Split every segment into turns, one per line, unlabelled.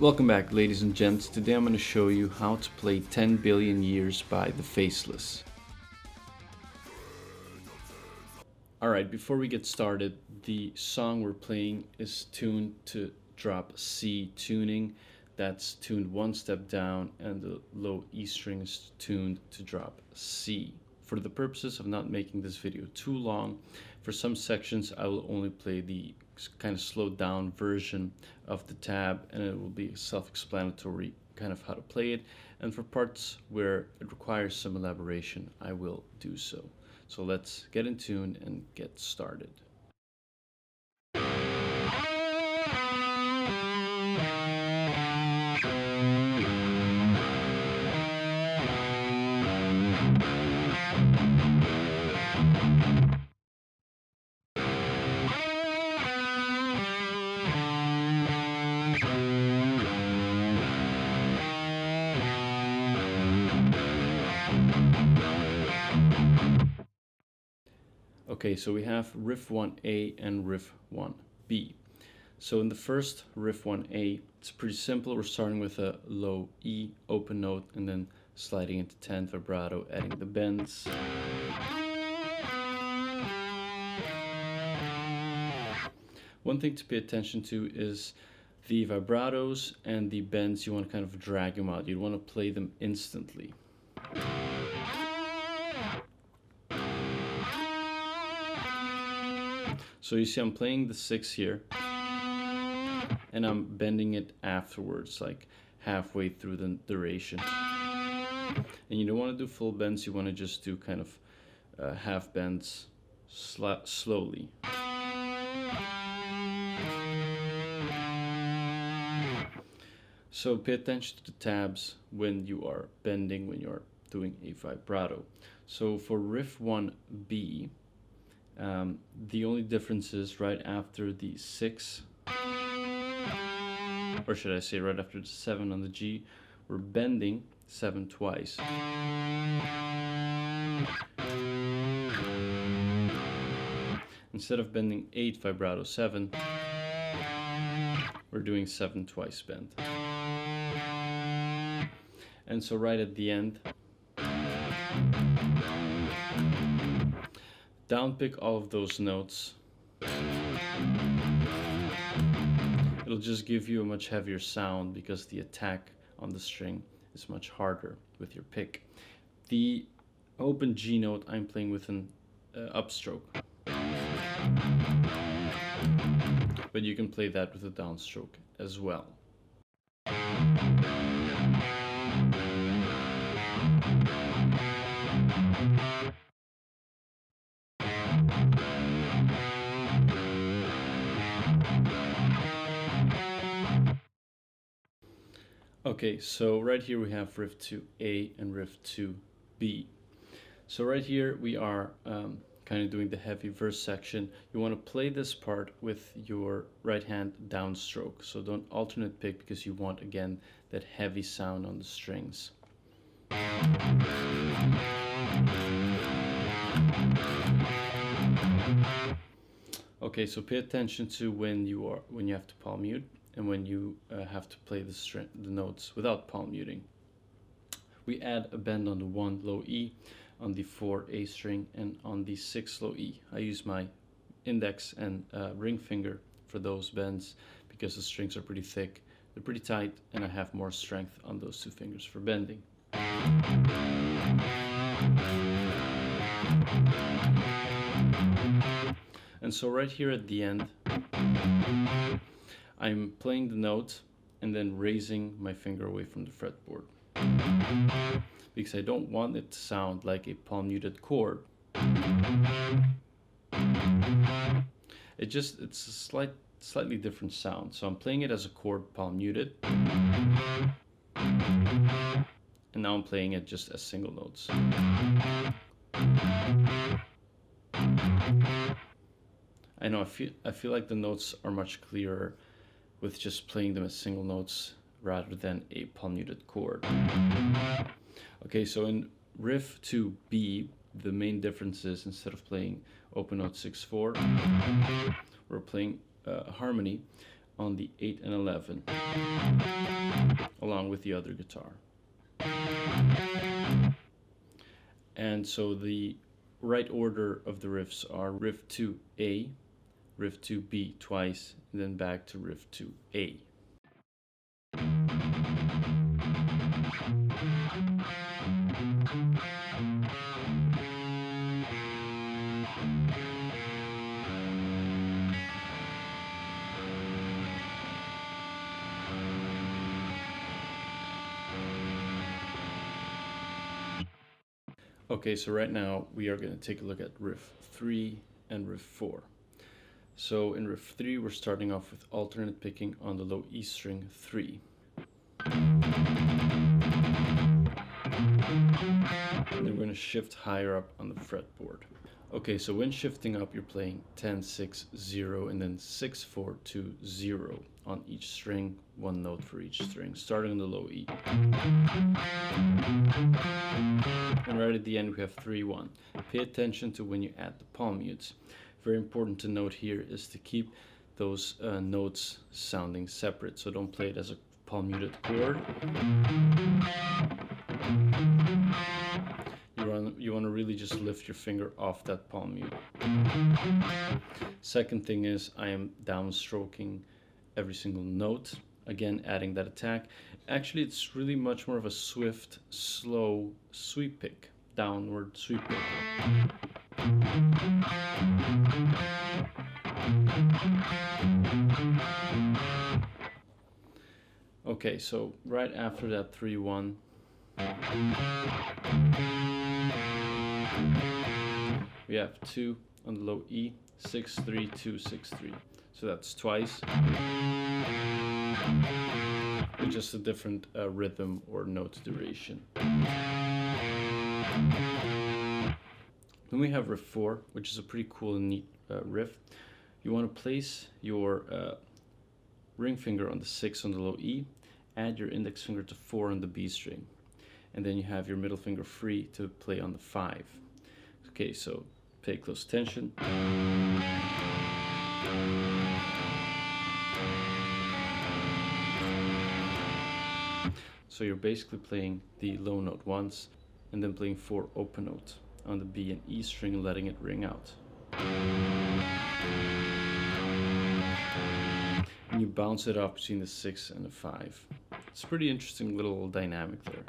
Welcome back, ladies and gents. Today I'm going to show you how to play 10 Billion Years by the Faceless. Alright, before we get started, the song we're playing is tuned to drop C tuning. That's tuned one step down, and the low E string is tuned to drop C. For the purposes of not making this video too long, for some sections I will only play the kind of slowed down version of the tab, and it will be self-explanatory kind of how to play it. And for parts where it requires some elaboration, I will do so. So let's get in tune and get started. Okay, so we have Riff 1A and Riff 1B. So in the first Riff 1A, it's pretty simple. We're starting with a low E open note and then sliding into 10th vibrato, adding the bends. One thing to pay attention to is the vibratos and the bends. You want to kind of drag them out. You want to play them instantly. So you see I'm playing the 6 here, and I'm bending it afterwards, like halfway through the duration. And you don't want to do full bends, you want to just do kind of half bends slowly. So pay attention to the tabs when you are bending, when you are doing a vibrato. So for Riff 1B, the only difference is right after the 6, or should I say right after the 7 on the G, we're bending 7 twice. Instead of bending 8 vibrato 7, we're doing 7 twice bend. And so right at the end, downpick all of those notes. It'll just give you a much heavier sound because the attack on the string is much harder with your pick. The open G note I'm playing with an upstroke, but you can play that with a downstroke as well. Okay, so right here we have Riff 2A and Riff 2B. So right here we are kind of doing the heavy verse section. You want to play this part with your right hand downstroke. So don't alternate pick because you want, again, that heavy sound on the strings. Okay, so pay attention to when you have to palm mute and when you have to play the notes without palm muting. We add a bend on the 1 low E, on the 4 A string, and on the 6 low E. I use my index and ring finger for those bends because the strings are pretty thick, they're pretty tight, and I have more strength on those 2 fingers for bending. And so right here at the end, I'm playing the note and then raising my finger away from the fretboard, because I don't want it to sound like a palm muted chord. It's a slightly different sound. So I'm playing it as a chord palm muted, and now I'm playing it just as single notes. I know, I feel like the notes are much clearer with just playing them as single notes rather than a palm muted chord. Okay, so in Riff 2B, the main difference is instead of playing open note 6/4, we're playing harmony on the 8 and 11, along with the other guitar. And so the right order of the riffs are riff 2A, riff 2B twice, and then back to riff 2A. Okay, so right now we are going to take a look at riff 3 and riff 4. So in riff 3 we're starting off with alternate picking on the low E string 3. And then we're going to shift higher up on the fretboard. Okay, so when shifting up you're playing 10, 6, 0 and then 6, 4, 2, 0 on each string, one note for each string, starting on the low E. And right at the end we have 3, 1. Pay attention to when you add the palm mutes. Very important to note here is to keep those notes sounding separate, so don't play it as a palm muted chord. You want to really just lift your finger off that palm mute. Second thing is I am downstroking every single note, again adding that attack. Actually it's really much more of a swift, slow sweep pick, downward sweep pick. Okay, so right after that 3-1, we have 2 on the low E, 6-3, 2-6-3. So that's twice, with just a different rhythm or note duration. Then we have riff 4, which is a pretty cool and neat riff. You want to place your ring finger on the 6 on the low E, add your index finger to 4 on the B string, and then you have your middle finger free to play on the 5. Okay, so pay close attention. So you're basically playing the low note once, and then playing 4 open notes on the B and E string and letting it ring out. And you bounce it off between the 6 and the 5. It's a pretty interesting little dynamic there.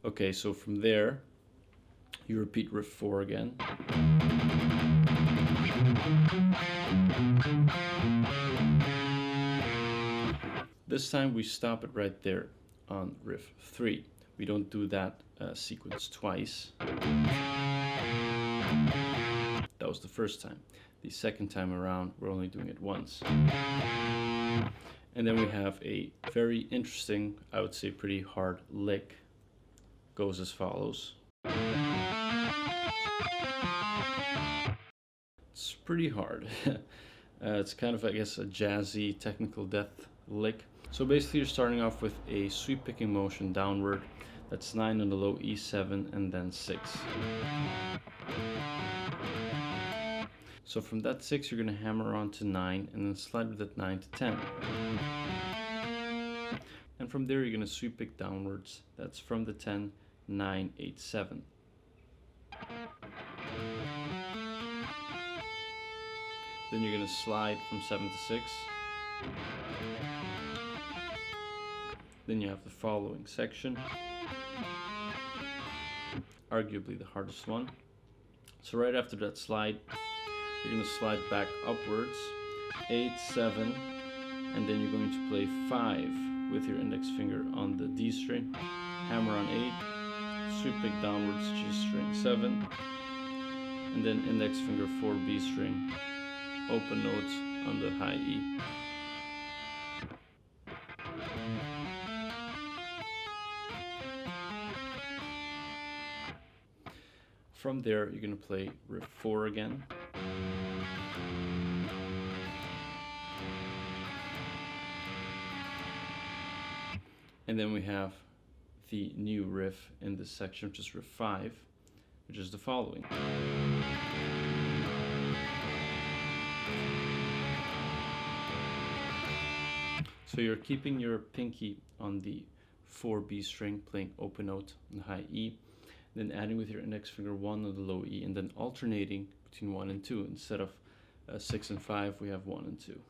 Okay, so from there, you repeat riff 4 again. This time we stop it right there on riff 3. We don't do that sequence twice. That was the first time. The second time around, we're only doing it once. And then we have a very interesting, I would say pretty hard lick. Goes as follows. It's pretty hard. It's kind of, I guess, a jazzy technical death lick. So basically you're starting off with a sweep picking motion downward. That's 9 on the low E7 and then 6. So from that 6 you're going to hammer on to 9 and then slide with that 9 to 10. And from there you're going to sweep pick downwards. That's from the 10, 9, 8, 7. Then you're going to slide from 7 to 6. Then you have the following section, arguably the hardest one. So right after that slide, you're going to slide back upwards, 8, 7, and then you're going to play 5 with your index finger on the D string, hammer on 8, sweep pick downwards, G string 7, and then index finger 4 B string, open notes on the high E. From there, you're going to play riff 4 again. And then we have the new riff in this section, which is riff 5. which is the following. So you're keeping your pinky on the 4B string, playing open note on high E, then adding with your index finger 1 on the low E, and then alternating between 1 and 2. Instead of 6 and 5, we have 1 and 2.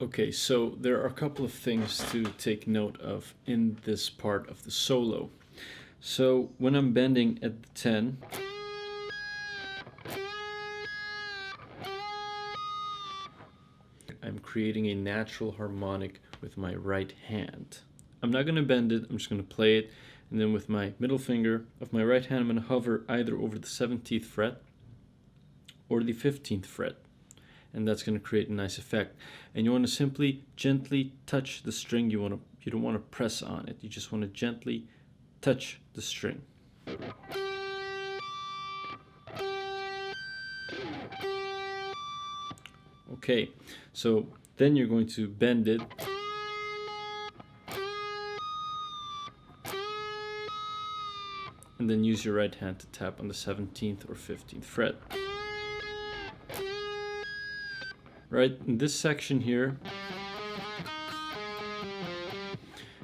Okay, so there are a couple of things to take note of in this part of the solo. So when I'm bending at the 10, I'm creating a natural harmonic with my right hand. I'm not going to bend it, I'm just going to play it, and then with my middle finger of my right hand I'm going to hover either over the 17th fret or the 15th fret. And that's going to create a nice effect. And you want to simply gently touch the string. You don't want to press on it. You just want to gently touch the string. Okay, so then you're going to bend it. And then use your right hand to tap on the 17th or 15th fret. Right, in this section here,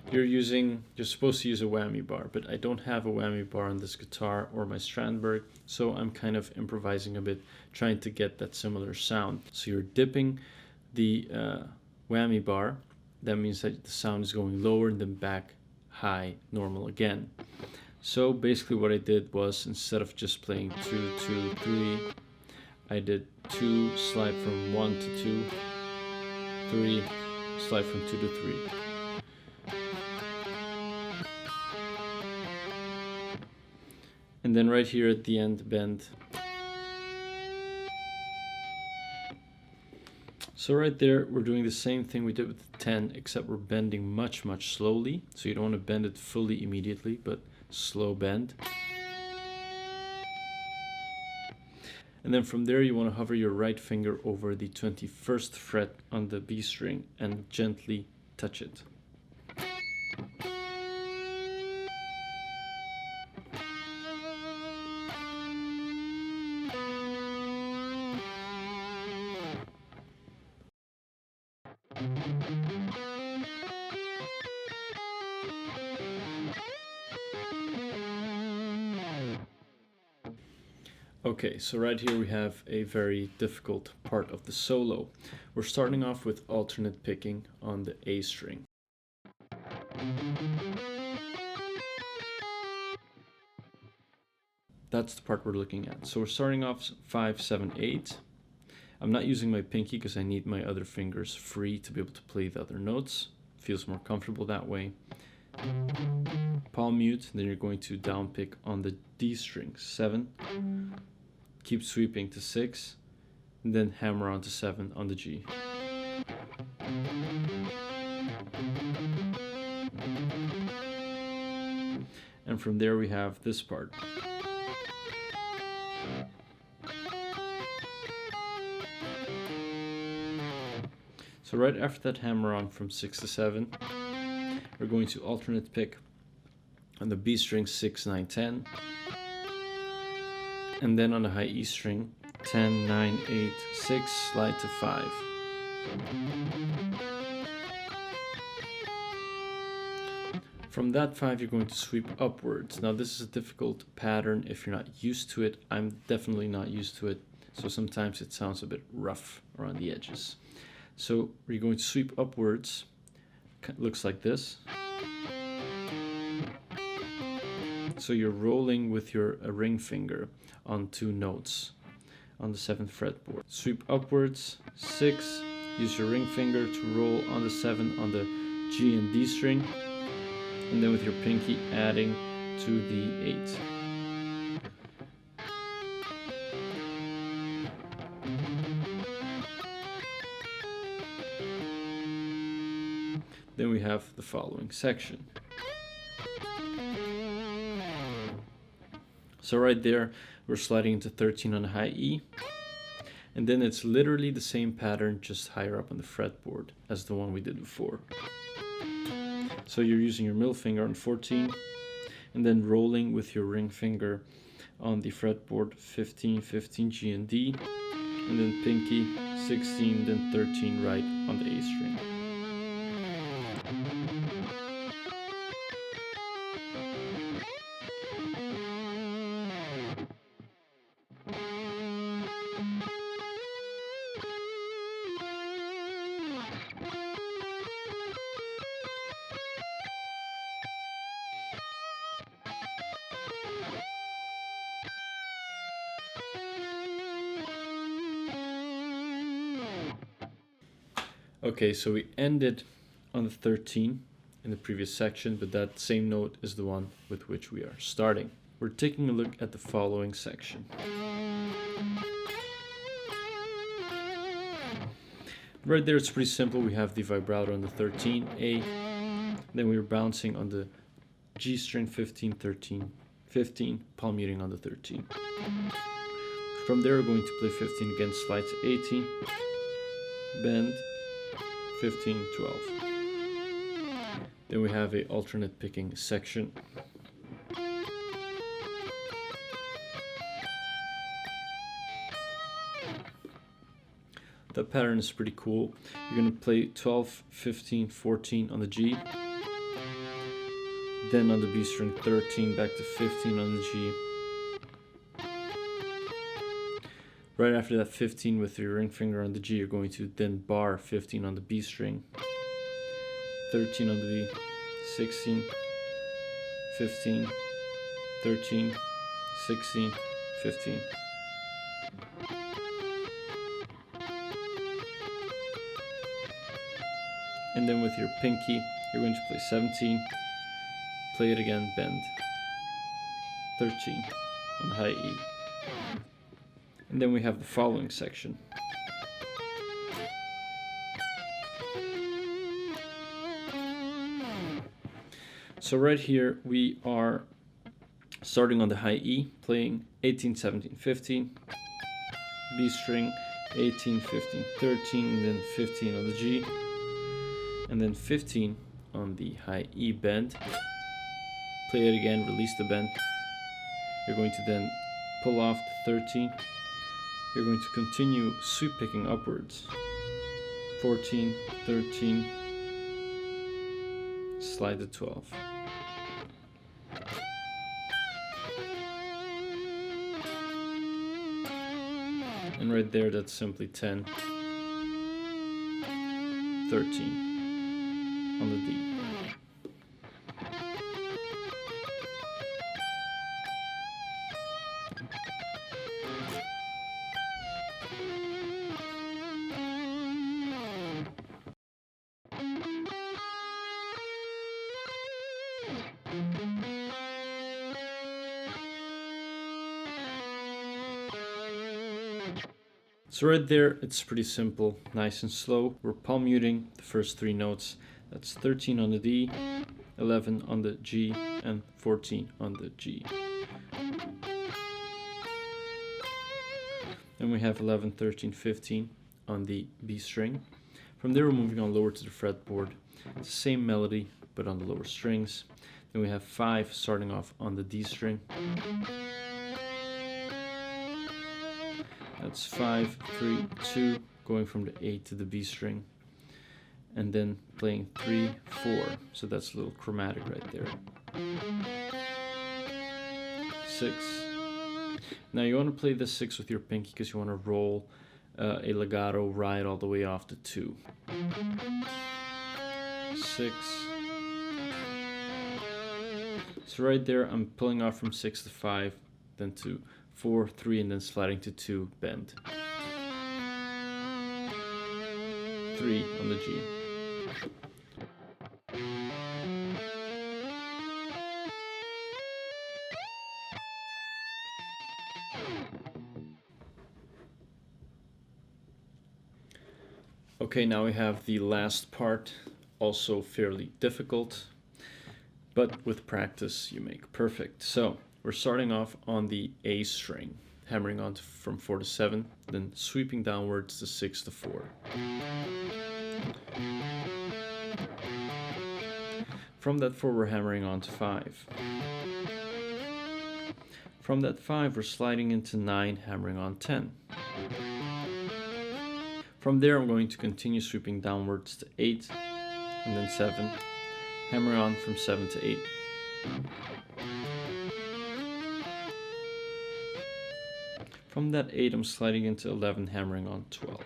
you're supposed to use a whammy bar, but I don't have a whammy bar on this guitar or my Strandberg, so I'm kind of improvising a bit, trying to get that similar sound. So you're dipping the whammy bar. That means that the sound is going lower and then back high, normal again. So basically what I did was, instead of just playing 2, 2, 3, I did 2, slide from 1 to 2, 3, slide from 2 to 3. And then right here at the end, bend. So right there, we're doing the same thing we did with the 10, except we're bending much, much slowly. So you don't want to bend it fully immediately, but slow bend. And then from there you want to hover your right finger over the 21st fret on the B string and gently touch it. Okay, so right here we have a very difficult part of the solo. We're starting off with alternate picking on the A string. That's the part we're looking at. So we're starting off 5, 7, 8. I'm not using my pinky because I need my other fingers free to be able to play the other notes. Feels more comfortable that way. Palm mute, then you're going to down pick on the D string, 7. Keep sweeping to 6, and then hammer on to 7 on the G. And from there we have this part. So right after that hammer on from 6 to 7, we're going to alternate pick on the B string 6, 9, 10. And then on the high E string 10, 9, 8, 6, slide to 5. From that 5 you're going to sweep upwards. Now this is a difficult pattern if you're not used to it. I'm definitely not used to it, so sometimes it sounds a bit rough around the edges. So we're going to sweep upwards, looks like this. So you're rolling with your ring finger on 2 notes on the 7th fretboard. Sweep upwards, 6, use your ring finger to roll on the 7 on the G and D string, and then with your pinky adding to the 8. Then we have the following section. So right there, we're sliding into 13 on the high E. And then it's literally the same pattern, just higher up on the fretboard as the one we did before. So you're using your middle finger on 14, and then rolling with your ring finger on the fretboard 15, 15, G and D, and then pinky 16, then 13 right on the A string. Okay, so we ended on the 13 in the previous section, but that same note is the one with which we are starting. We're taking a look at the following section. Right there it's pretty simple. We have the vibrato on the 13, A, then we were bouncing on the G string 15, 13, 15, palm muting on the 13. From there we're going to play 15 again, slide to 18, bend, 15, 12. Then we have a alternate picking section. That pattern is pretty cool. You're going to play 12, 15, 14 on the G. Then on the B string 13, back to 15 on the G. Right after that 15 with your ring finger on the G, you're going to then bar 15 on the B string, 13 on the B, 16, 15, 13, 16, 15. And then with your pinky, you're going to play 17, play it again, bend, 13 on the high E. And then we have the following section. So right here we are starting on the high E, playing 18, 17, 15, B string, 18, 15, 13, and then 15 on the G, and then 15 on the high E bend. Play it again, release the bend. You're going to then pull off the 13. You're going to continue sweep picking upwards. 14, 13, slide to 12. And right there, that's simply 10, 13 on the D. So right there, it's pretty simple, nice and slow. We're palm muting the first three notes. That's 13 on the D, 11 on the G, and 14 on the G. Then we have 11, 13, 15 on the B string. From there, we're moving on lower to the fretboard. It's the same melody, but on the lower strings. Then we have 5 starting off on the D string. That's 5, 3, 2, going from the A to the B string. And then playing 3, 4. So that's a little chromatic right there. 6. Now you want to play this 6 with your pinky because you want to roll a legato right all the way off the 2. 6. So right there, I'm pulling off from 6 to 5, then to 4, 3, and then sliding to 2, bend. 3 on the G. Okay, now we have the last part, also fairly difficult, but with practice you make perfect. So we're starting off on the A string, hammering on from 4 to 7, then sweeping downwards to 6 to 4. From that 4 we're hammering on to 5. From that 5 we're sliding into 9, hammering on 10. From there I'm going to continue sweeping downwards to 8, and then 7, hammering on from 7 to 8. From that 8 I'm sliding into 11, hammering on 12.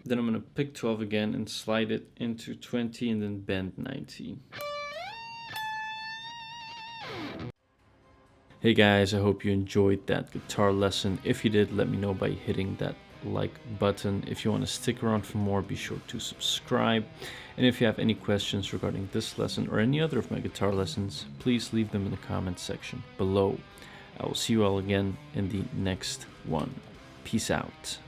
Then I'm going to pick 12 again and slide it into 20 and then bend 19. Hey guys, I hope you enjoyed that guitar lesson. If you did, let me know by hitting that like button. If you want to stick around for more, be sure to subscribe. And if you have any questions regarding this lesson or any other of my guitar lessons, please leave them in the comments section below. I will see you all again in the next one. Peace out.